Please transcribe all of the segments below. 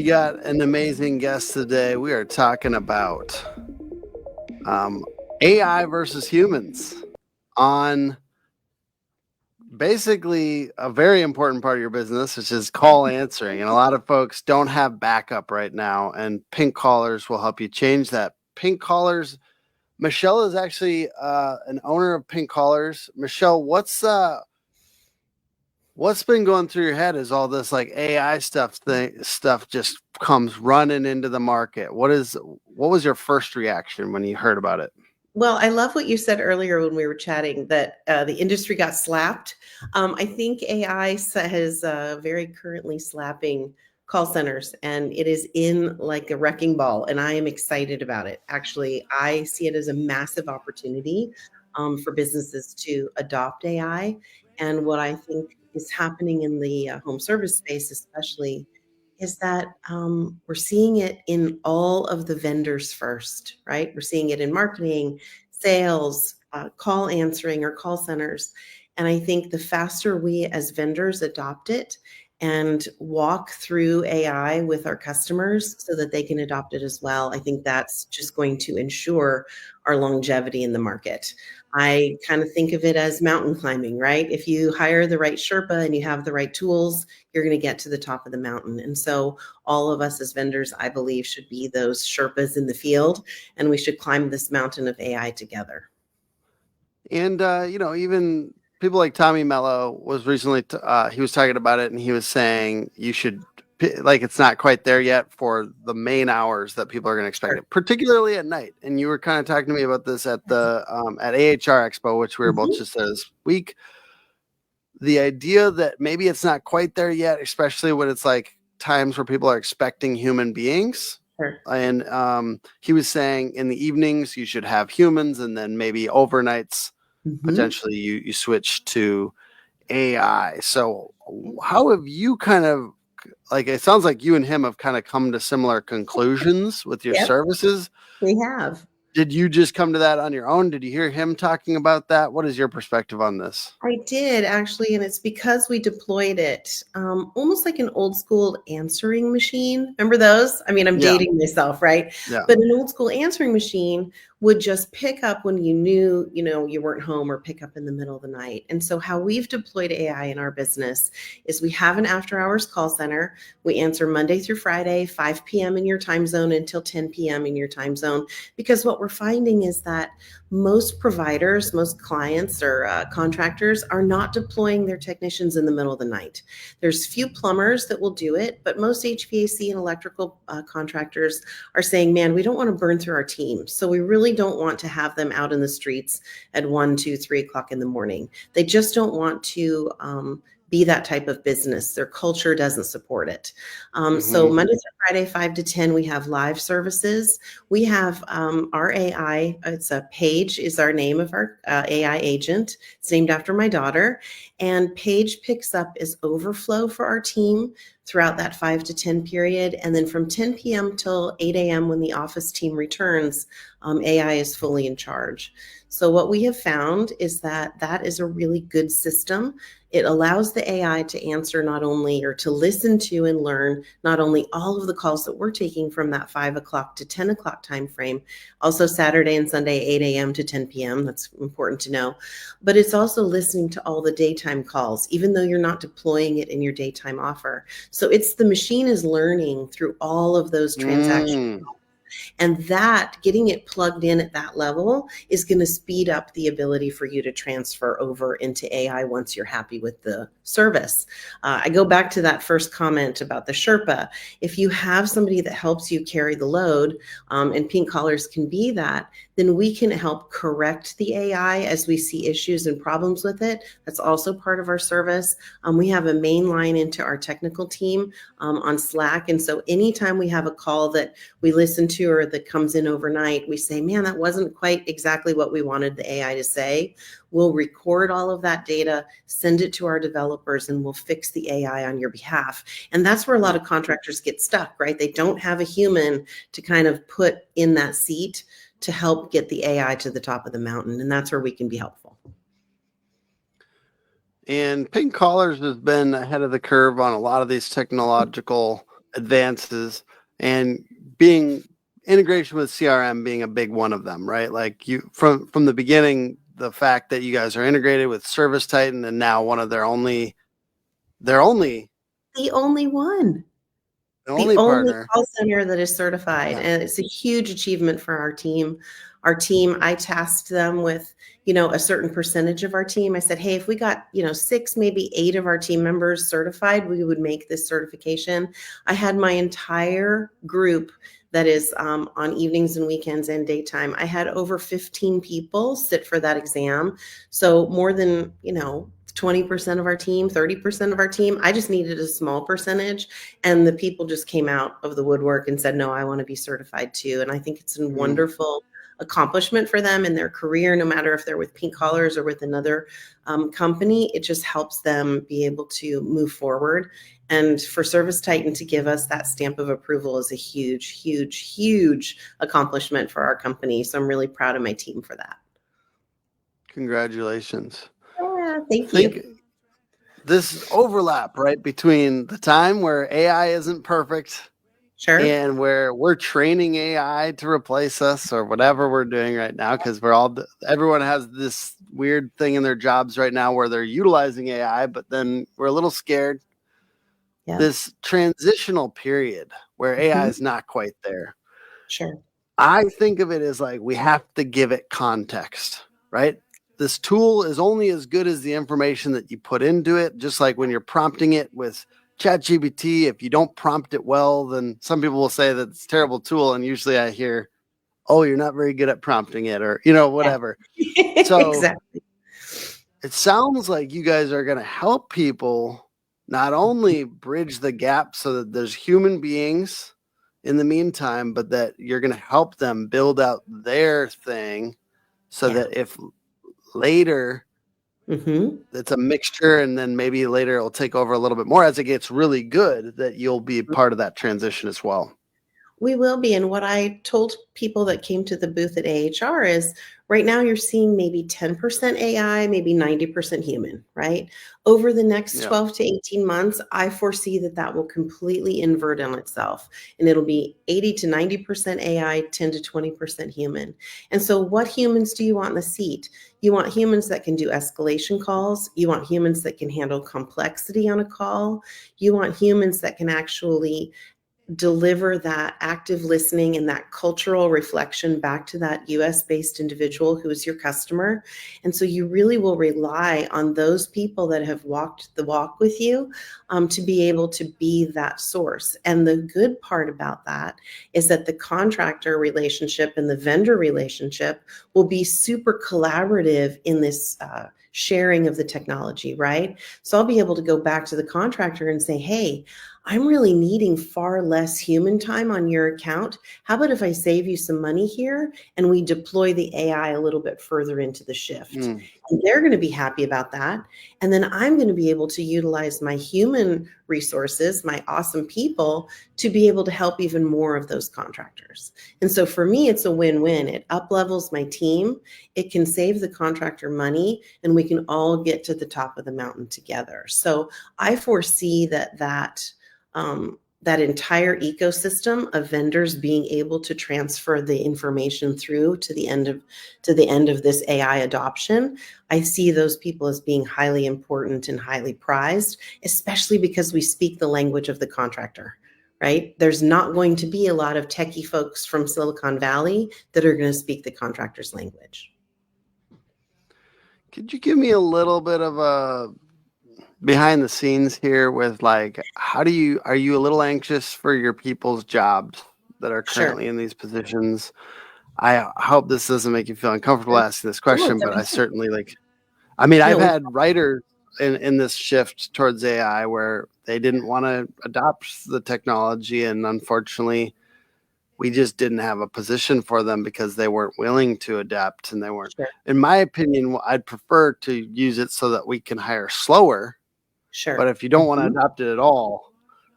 got an amazing guest today. We are talking about AI versus humans on basically a very important part of your business, which is call answering. And a lot of folks don't have backup right now, and Pink Callers will help you change that. Pink Callers, Michelle is actually an owner of Pink Callers. Michelle, what's been going through your head as all this like AI stuff just comes running into the market? What was your first reaction when you heard about it? Well, I love what you said earlier when we were chatting that the industry got slapped. I think AI is very currently slapping call centers, and it is in like a wrecking ball, and I am excited about it. Actually, I see it as a massive opportunity for businesses to adopt AI. And what I think is happening in the home service space, especially, is that we're seeing it in all of the vendors first, right? We're seeing it in marketing, sales, call answering, or call centers. And I think the faster we as vendors adopt it and walk through AI with our customers so that they can adopt it as well, I think that's just going to ensure our longevity in the market. I kind of think of it as mountain climbing, right? If you hire the right Sherpa and you have the right tools, you're going to get to the top of the mountain. And so all of us as vendors, I believe, should be those Sherpas in the field, and we should climb this mountain of AI together. And even people like Tommy Mello was recently he was talking about it, and he was saying you should like it's not quite there yet for the main hours that people are going to expect it, particularly at night. And you were kind of talking to me about this at the at AHR Expo, which we were both just this week. The idea that maybe it's not quite there yet, especially when it's like times where people are expecting human beings. Sure. And he was saying in the evenings you should have humans, and then maybe overnights potentially you switch to AI. So how have you kind of like, it sounds like you and him have kind of come to similar conclusions with your Yep, services. we have. Did you just come to that on your own? Did you hear him talking about that? What is your perspective on this? I did actually, and it's because we deployed it almost like an old school answering machine. Remember those? I mean, I'm Yeah. dating myself, right? Yeah. But an old school answering machine would just pick up when you knew, you weren't home, or pick up in the middle of the night. And so how we've deployed AI in our business is we have an after hours call center. We answer Monday through Friday, 5 p.m. in your time zone until 10 p.m. in your time zone. Because what we're finding is that most providers, most clients or contractors are not deploying their technicians in the middle of the night. There's few plumbers that will do it, but most HVAC and electrical contractors are saying, man, we don't want to burn through our team. So we really don't want to have them out in the streets at 1, 2, 3 o'clock in the morning. They just don't want to be that type of business. Their culture doesn't support it. So Monday through Friday, 5 to 10, we have live services. We have our AI. It's a Paige is our name of our AI agent. It's named after my daughter. And Paige picks up as overflow for our team throughout that 5 to 10 period. And then from 10 p.m. till 8 a.m. when the office team returns, AI is fully in charge. So what we have found is that that is a really good system. It allows the AI to answer not only, or to listen to and learn not only all of the calls that we're taking from that 5 o'clock to 10 o'clock time frame, also Saturday and Sunday, 8 a.m. to 10 p.m. That's important to know. But it's also listening to all the daytime calls, even though you're not deploying it in your daytime offer. So it's the machine is learning through all of those transactions. And that getting it plugged in at that level is going to speed up the ability for you to transfer over into AI once you're happy with the service. I go back to that first comment about the Sherpa. If you have somebody that helps you carry the load, and Pink Collars can be that, then we can help correct the AI as we see issues and problems with it. That's also part of our service. We have a main line into our technical team on Slack. And so anytime we have a call that we listen to or that comes in overnight, we say, man, that wasn't quite exactly what we wanted the AI to say. We'll record all of that data, send it to our developers, and we'll fix the AI on your behalf. And that's where a lot of contractors get stuck, right? They don't have a human to kind of put in that seat to help get the AI to the top of the mountain. And that's where we can be helpful. And Pink Collars has been ahead of the curve on a lot of these technological advances, and being integration with CRM being a big one of them, right? Like you from the beginning, the fact that you guys are integrated with Service Titan and now one of their only The only one. the The only only partner. call center that is certified, Yeah. and it's a huge achievement for our team. Our team, I tasked them with, a certain percentage of our team. I said, hey, if we got, 6, maybe 8 of our team members certified, we would make this certification. I had my entire group that is on evenings and weekends and daytime. I had over 15 people sit for that exam. So more than, 20% of our team, 30% of our team. I just needed a small percentage. And the people just came out of the woodwork and said, no, I want to be certified too. And I think it's a wonderful accomplishment for them in their career, no matter if they're with Pink Collars or with another company. It just helps them be able to move forward. And for Service Titan to give us that stamp of approval is a huge, huge, huge accomplishment for our company. So I'm really proud of my team for that. Congratulations. Yeah, thank Think you. this overlap, right, between the time where AI isn't perfect Sure. and where we're training AI to replace us or whatever we're doing right now, because everyone has this weird thing in their jobs right now where they're utilizing AI, but then we're a little scared. Yeah. This transitional period where AI is not quite there. Sure. I think of it as like we have to give it context, right? This tool is only as good as the information that you put into it. Just like when you're prompting it with ChatGPT, if you don't prompt it well, then some people will say that it's a terrible tool. And usually I hear, oh, you're not very good at prompting it, or, whatever. Yeah. So Exactly. it sounds like you guys are going to help people not only bridge the gap so that there's human beings in the meantime, but that you're going to help them build out their thing so Yeah. that if later Mm-hmm. it's a mixture and then maybe later it'll take over a little bit more as it gets really good, that you'll be part of that transition as well. We will be. And what I told people that came to the booth at AHR is right now you're seeing maybe 10% AI, maybe 90% human, right? Over the next Yeah. 12 to 18 months, I foresee that will completely invert on itself. And it'll be 80 to 90% AI, 10 to 20% human. And so what humans do you want in the seat? You want humans that can do escalation calls. You want humans that can handle complexity on a call. You want humans that can actually deliver that active listening and that cultural reflection back to that US based individual who is your customer. And so you really will rely on those people that have walked the walk with you to be able to be that source. And the good part about that is that the contractor relationship and the vendor relationship will be super collaborative in this sharing of the technology, right? So I'll be able to go back to the contractor and say, hey, I'm really needing far less human time on your account. How about if I save you some money here and we deploy the AI a little bit further into the shift? And they're going to be happy about that. And then I'm going to be able to utilize my human resources, my awesome people, to be able to help even more of those contractors. And so for me, it's a win-win. It up-levels my team. It can save the contractor money, and we can all get to the top of the mountain together. So I foresee that entire ecosystem of vendors being able to transfer the information through to the end of this AI adoption. I see those people as being highly important and highly prized, especially because we speak the language of the contractor, right? There's not going to be a lot of techie folks from Silicon Valley that are going to speak the contractor's language. Could you give me a little bit of a behind the scenes here with like, are you a little anxious for your people's jobs that are currently in these positions? I hope this doesn't make you feel uncomfortable asking this question, but I certainly I've had writers in this shift towards AI where they didn't want to adopt the technology. And unfortunately, we just didn't have a position for them because they weren't willing to adapt and they weren't. Sure. In my opinion, I'd prefer to use it so that we can hire slower. Sure. But if you don't want to adopt it at all,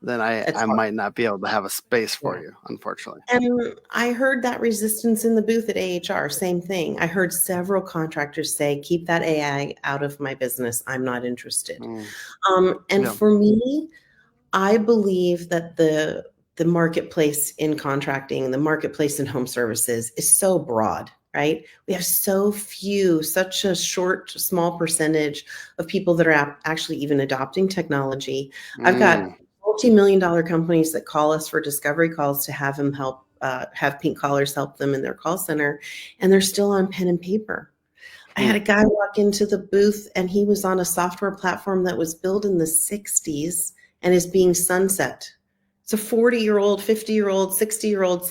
then I hard. might not be able to have a space for you, unfortunately. And I heard that resistance in the booth at AHR, same thing. I heard several contractors say, keep that AI out of my business. I'm not interested. And for me, I believe that the marketplace in contracting, the marketplace in home services is so broad, right? We have so few, such a short, small percentage of people that are actually even adopting technology. I've got Mm, multi-million dollar companies that call us for discovery calls to have them help, have pink collars help them in their call center, and they're still on pen and paper. I had mm, a guy walk into the booth and he was on a software platform that was built in the 60s and is being sunset. It's a 40-year-old, 50-year-old, 60-year-old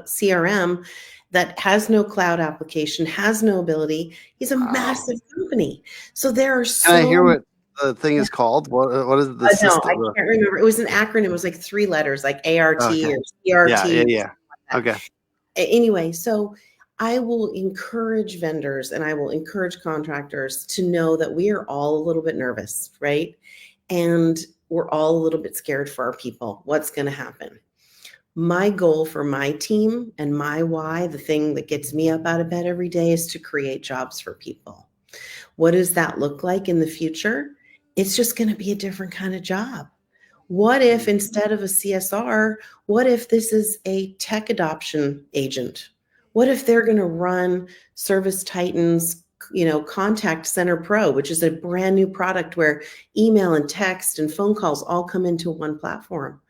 CRM that has no cloud application, has no ability. He's a wow. massive company. So there are Can I hear so what the thing is called? What is the no, I system? can't remember. It was an acronym. It was like 3 letters, like ART Okay. or Yeah, yeah, CRT, yeah. like that. Okay. Anyway, so I will encourage vendors and I will encourage contractors to know that we are all a little bit nervous, right? And we're all a little bit scared for our people. What's going to happen? My goal for my team and my why, the thing that gets me up out of bed every day, is to create jobs for people. What does that look like in the future? It's just going to be a different kind of job. What if Mm, instead of a CSR, what if this is a tech adoption agent? What if they're going to run Service Titan's, Contact Center Pro, which is a brand new product where email and text and phone calls all come into one platform?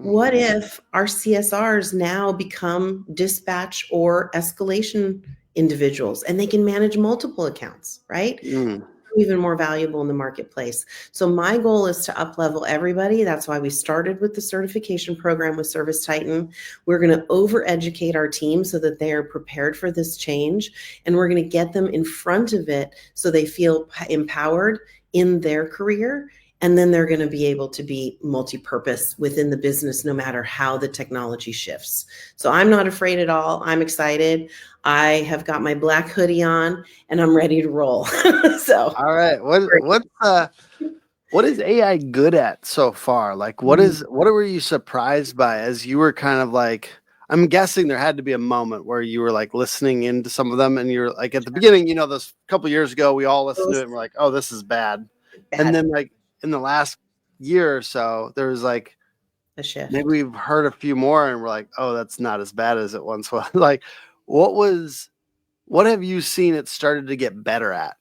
What mhm, if our CSRs now become dispatch or escalation individuals and they can manage multiple accounts, right? mm, Even more valuable in the marketplace. So my goal is to up level everybody. That's why we started with the certification program with Service Titan. We're going to over educate our team so that they are prepared for this change. And we're going to get them in front of it so they feel empowered in their career. And then they're going to be able to be multi-purpose within the business no matter how the technology shifts. So I'm not afraid at all. I'm excited. I have got my black hoodie on and I'm ready to roll. So All right. What is AI good at so far? Like what were you surprised by as you were kind of like, I'm guessing there had to be a moment where you were like listening into some of them and you're like at the beginning, those couple years ago we all listened to it and we're like, "Oh, this is bad." And bad then like in the last year or so, there was like a maybe shift. we've heard a few more and we're like, "Oh, that's not as bad as it once was." Like what was what have you seen it started to get better at?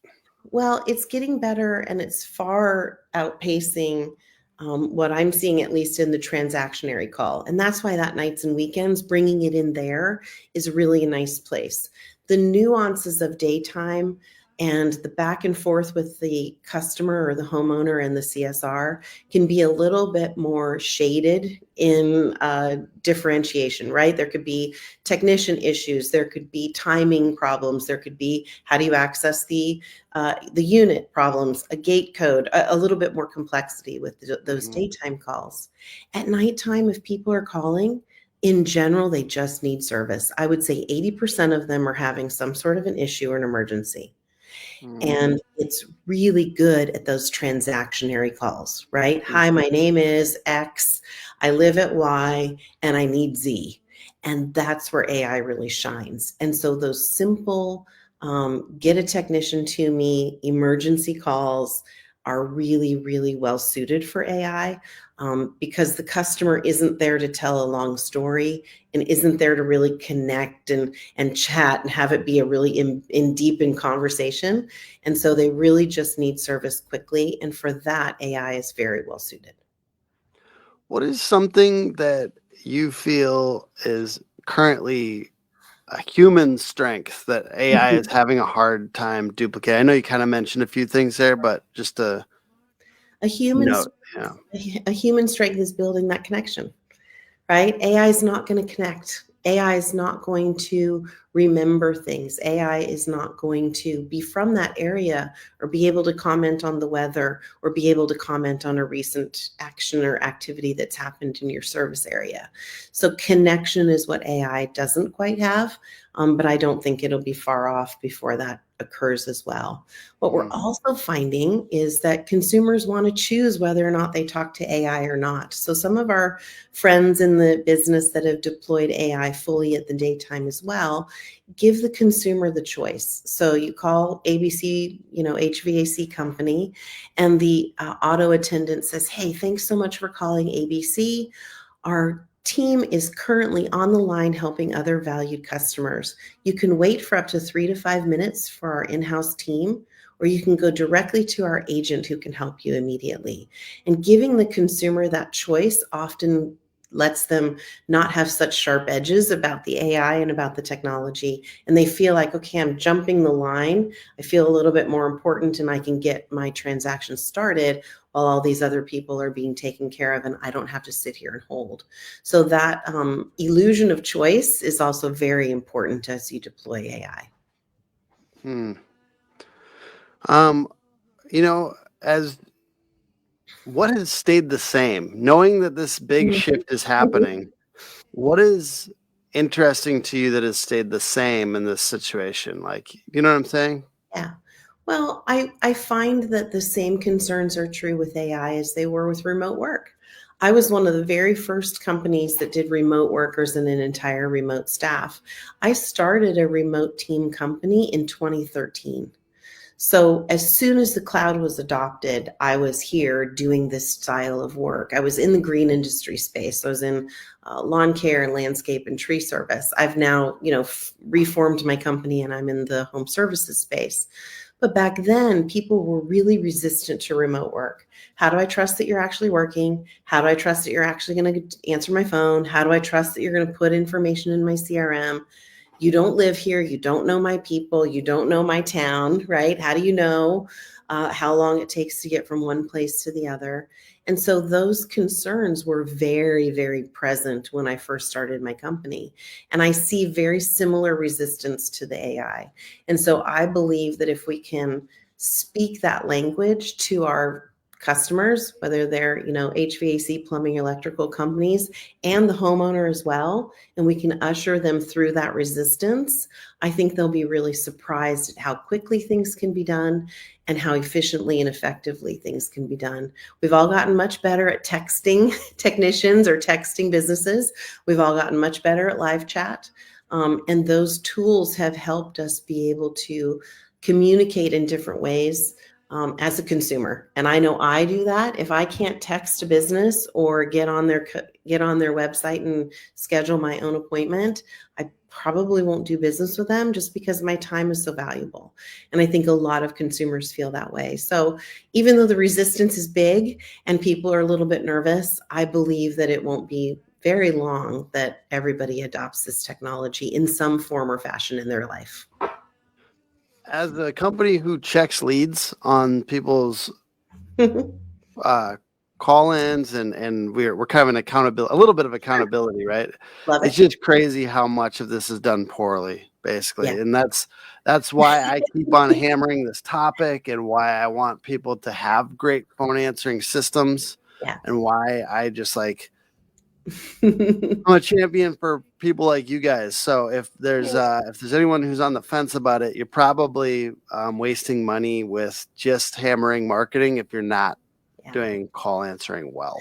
Well, it's getting better and it's far outpacing what I'm seeing, at least in the transactionary call. And that's why that nights and weekends, bringing it in there is really a nice place. The nuances of daytime and the back and forth with the customer or the homeowner and the CSR can be a little bit more shaded in differentiation, right? There could be technician issues, there could be timing problems, there could be how do you access the unit problems, a gate code, a little bit more complexity with those Mhm, daytime calls. At nighttime, if people are calling, in general, they just need service. I would say 80% of them are having some sort of an issue or an emergency. mhm, And it's really good at those transactionary calls, right? mhm, Hi, my name is X. I live at Y and I need Z. And that's where AI really shines. And so those simple, get a technician to me, emergency calls are really, really well suited for AI, because the customer isn't there to tell a long story and isn't there to really connect and chat and have it be a really in deep in conversation. And so they really just need service quickly. And for that, AI is very well suited. What is something that you feel is currently a human strength that AI is having a hard time duplicating? I know you kind of mentioned a few things there, but just a A human, note. Yeah. a human strength is building that connection, right? AI is not going to connect. AI is not going to remember things. AI is not going to be from that area or be able to comment on the weather or be able to comment on a recent action or activity that's happened in your service area. So connection is what AI doesn't quite have, but I don't think it'll be far off before that occurs as well. What we're Mm, also finding is that consumers want to choose whether or not they talk to AI or not. So some of our friends in the business that have deployed AI fully at the daytime as well give the consumer the choice. So you call ABC, HVAC company, and the auto attendant says, "Hey, thanks so much for calling ABC. Our team is currently on the line helping other valued customers. You can wait for up to 3 to 5 minutes for our in-house team, or you can go directly to our agent who can help you immediately." And giving the consumer that choice often lets them not have such sharp edges about the AI and about the technology. And they feel like, okay, I'm jumping the line. I feel a little bit more important and I can get my transaction started while all these other people are being taken care of and I don't have to sit here and hold. So that illusion of choice is also very important as you deploy AI. Hmm. As what has stayed the same, knowing that this big shift is happening, what is interesting to you that has stayed the same in this situation? Like, you know what I'm saying? Yeah. Well, I find that the same concerns are true with AI as they were with remote work. I was one of the very first companies that did remote workers and an entire remote staff. I started a remote team company in 2013. So as soon as the cloud was adopted, I was here doing this style of work. I was in the green industry space. I was in lawn care and landscape and tree service. I've now, reformed my company and I'm in the home services space. But back then, people were really resistant to remote work. How do I trust that you're actually working? How do I trust that you're actually going to answer my phone? How do I trust that you're going to put information in my CRM? You don't live here. You don't know my people. You don't know my town, right? How do you know how long it takes to get from one place to the other? And so those concerns were very, very present when I first started my company. And I see very similar resistance to the AI. And so I believe that if we can speak that language to our customers, whether they're, HVAC, plumbing, electrical companies, and the homeowner as well, and we can usher them through that resistance, I think they'll be really surprised at how quickly things can be done and how efficiently and effectively things can be done. We've all gotten much better at texting technicians or texting businesses. We've all gotten much better at live chat. And those tools have helped us be able to communicate in different ways as a consumer. And I know I do that. If I can't text a business or get on their website and schedule my own appointment, I probably won't do business with them just because my time is so valuable. And I think a lot of consumers feel that way. So even though the resistance is big and people are a little bit nervous, I believe that it won't be very long that everybody adopts this technology in some form or fashion in their life. As a company who checks leads on people's call-ins and we're kind of an accountability, a little bit of accountability, right? Love It's it. just crazy how much of this is done poorly, basically. Yeah. And that's why I keep on hammering this topic and why I want people to have great phone answering systems Yeah. and why I just like I'm a champion for people like you guys. So if there's anyone who's on the fence about it, you're probably wasting money with just hammering marketing if you're not Yeah. doing call answering well.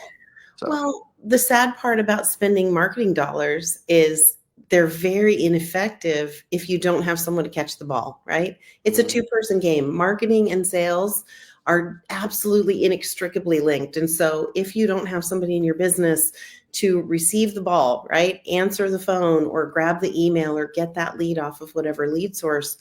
So Well, the sad part about spending marketing dollars is they're very ineffective if you don't have someone to catch the ball, right? It's a two-person game. Marketing and sales are absolutely inextricably linked. And so if you don't have somebody in your business to receive the ball, right? Answer the phone or grab the email or get that lead off of whatever lead source,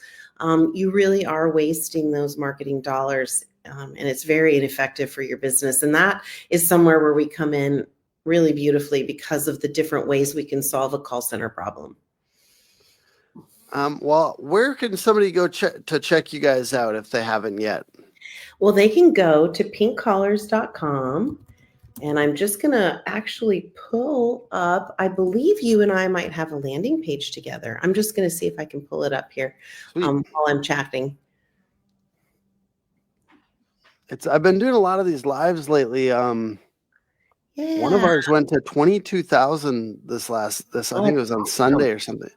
you really are wasting those marketing dollars. And it's very ineffective for your business. And that is somewhere where we come in really beautifully because of the different ways we can solve a call center problem. well, where can somebody go to check you guys out if they haven't yet? Well, they can go to pinkcollars.com. And I'm just going to actually pull up, I believe you and I might have a landing page together. I'm just going to see if I can pull it up here while I'm chatting. I've been doing a lot of these lives lately. One of ours went to 22,000 I think it was on Sunday or something.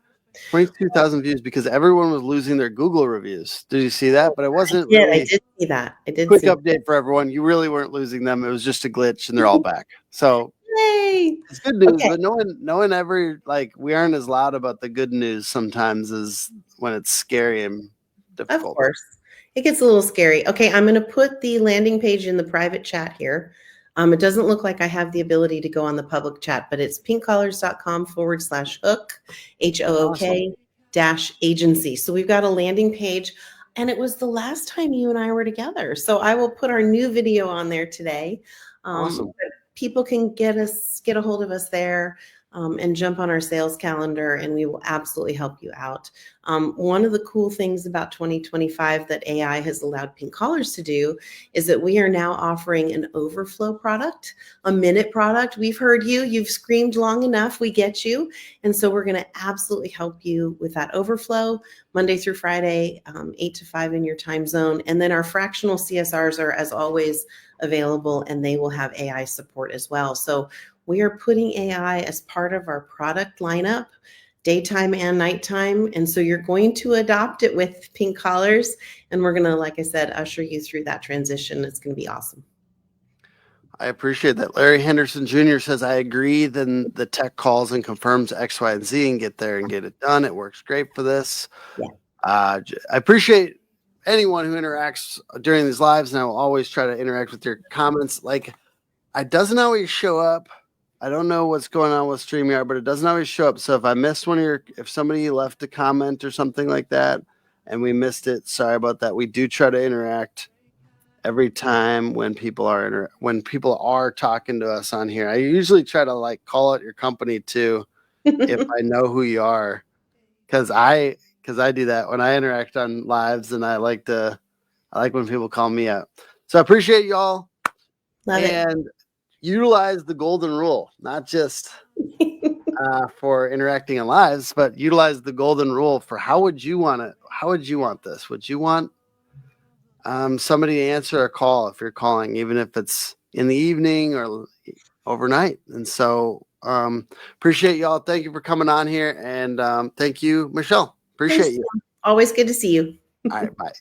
22,000 views because everyone was losing their Google reviews. Did you see that? But it wasn't really. I did see that. I did. Quick update for everyone. You really weren't losing them. It was just a glitch and they're all back. So Yay! It's good news, Okay, but no one ever like we aren't as loud about the good news sometimes as when it's scary and of difficult. course. It gets a little scary. Okay, I'm going to put the landing page in the private chat here. It doesn't look like I have the ability to go on the public chat, but it's pinkcollars.com/hook, Awesome. HOOK dash agency. So we've got a landing page, and it was the last time you and I were together. So I will put our new video on there today. Awesome. But people can get a hold of us there, and jump on our sales calendar, and we will absolutely help you out. One of the cool things about 2025 that AI has allowed Pink Collars to do is that we are now offering an overflow product, a minute product. We've heard you, you've screamed long enough, we get you. And so we're going to absolutely help you with that overflow Monday through Friday, 8 to 5 in your time zone. And then our fractional CSRs are, as always, available, and they will have AI support as well. So we are putting AI as part of our product lineup, daytime and nighttime. And so you're going to adopt it with Pink Collars. And we're going to, like I said, usher you through that transition. It's going to be awesome. I appreciate that. Larry Henderson Jr. says, I agree. Then the tech calls and confirms X, Y, and Z and get there and get it done. It works great for this. Yeah. I appreciate anyone who interacts during these lives, and I will always try to interact with your comments. Like, it doesn't always show up. I don't know what's going on with StreamYard, but it doesn't always show up. So if I missed if somebody left a comment or something like that and we missed it, sorry about that. We do try to interact every time when people are talking to us on here. I usually try to like call out your company too if I know who you are, because I do that when I interact on lives, and I like when people call me out. So I appreciate y'all. Love And utilize the golden rule, not just for interacting in lives, but utilize the golden rule for how would you want it? How would you want this? Would you want somebody to answer a call if you're calling, even if it's in the evening or overnight? And so appreciate y'all. Thank you for coming on here. And thank you, Michelle. Appreciate Thanks. you. Always good to see you. All right. Bye.